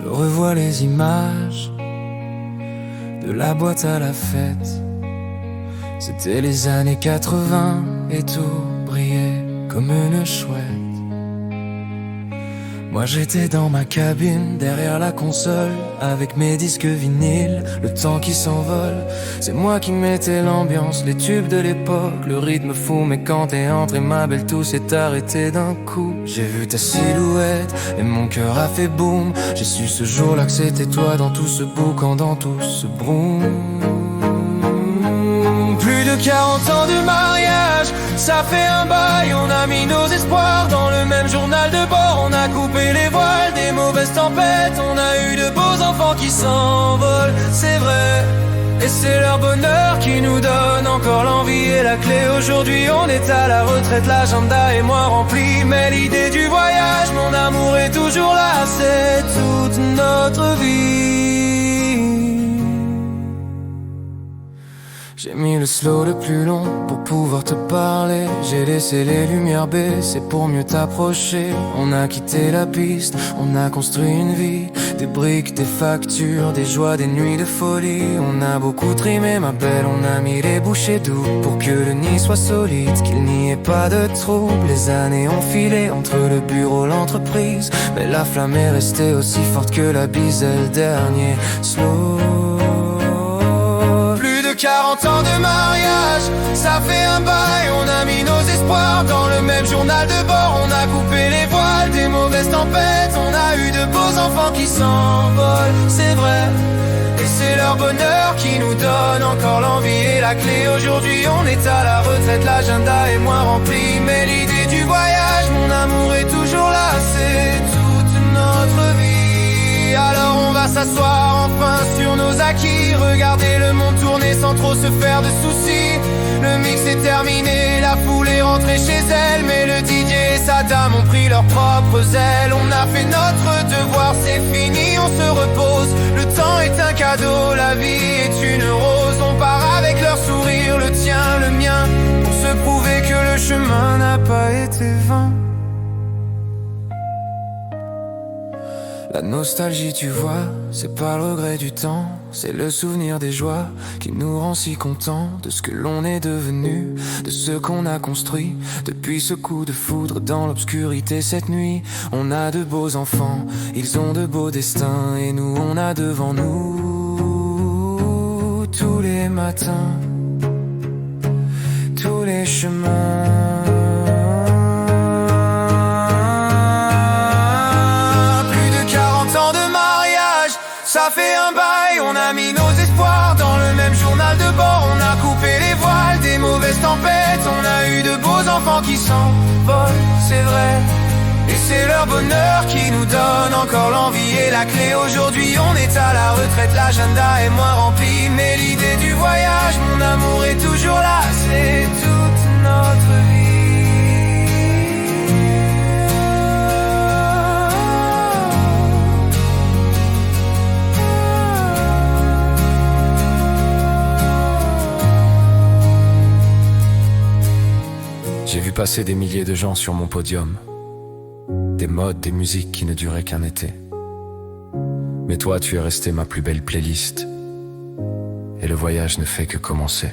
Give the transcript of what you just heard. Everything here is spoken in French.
Je revois les images de la boîte à la fête. C'était les années 80 et tout brillait comme une chouette. Moi j'étais dans ma cabine, derrière la console, avec mes disques vinyles, le temps qui s'envole. C'est moi qui mettais l'ambiance, les tubes de l'époque, le rythme fou. Mais quand t'es entrée ma belle, tout s'est arrêté d'un coup. J'ai vu ta silhouette et mon cœur a fait boum. J'ai su ce jour-là que c'était toi dans tout ce boucan, dans tout ce broum. Plus de 40 ans de mariage, ça fait un bail. On a mis nos espoirs dans le même journal de bord. On a coupé les voiles des mauvaises tempêtes. On a eu de beaux enfants qui s'envolent, c'est vrai. Et c'est leur bonheur qui nous donne encore l'envie et la clé. Aujourd'hui on est à la retraite, l'agenda est moins rempli. Mais l'idée du voyage, mon amour est toujours là. C'est toute notre vie. J'ai mis le slow le plus long pour pouvoir te parler. J'ai laissé les lumières baisser pour mieux t'approcher. On a quitté la piste, on a construit une vie. Des briques, des factures, des joies, des nuits de folie. On a beaucoup trimé ma belle, on a mis les bouchées doubles pour que le nid soit solide, qu'il n'y ait pas de trouble. Les années ont filé entre le bureau, l'entreprise, mais la flamme est restée aussi forte que la bise et le dernier slow. 40 ans de mariage, ça fait un bail. On a mis nos espoirs dans le même journal de bord. On a coupé les voiles des mauvaises tempêtes. On a eu de beaux enfants qui s'envolent, c'est vrai. Et c'est leur bonheur qui nous donne encore l'envie et la clé. Aujourd'hui on est à la retraite, l'agenda est moins rempli. Mais l'idée du voyage, mon amour est toujours là. C'est toute notre vie. Alors on va s'asseoir enfin sur nos acquis, regarder le monde tourner sans trop se faire de soucis. Le mix est terminé, la foule est rentrée chez elle. Mais le DJ et sa dame ont pris leurs propres ailes. On a fait notre devoir, c'est fini, on se repose. Le temps est un cadeau, la vie est une rose. On part avec leur sourire, le tien, le mien, pour se prouver que le chemin n'a pas été vain. La nostalgie, tu vois, c'est pas le regret du temps, c'est le souvenir des joies qui nous rend si contents de ce que l'on est devenu, de ce qu'on a construit depuis ce coup de foudre dans l'obscurité cette nuit. On a de beaux enfants, ils ont de beaux destins, et nous on a devant nous tous les matins, tous les chemins. Ça fait un bail, on a mis nos espoirs dans le même journal de bord. On a coupé les voiles des mauvaises tempêtes. On a eu de beaux enfants qui s'envolent, c'est vrai. Et c'est leur bonheur qui nous donne encore l'envie et la clé. Aujourd'hui on est à la retraite, l'agenda est moins rempli. Mais l'idée du voyage, mon amour est toujours là. C'est toute notre vie. J'ai vu passer des milliers de gens sur mon podium, des modes, des musiques qui ne duraient qu'un été. Mais toi, tu es resté ma plus belle playlist, et le voyage ne fait que commencer.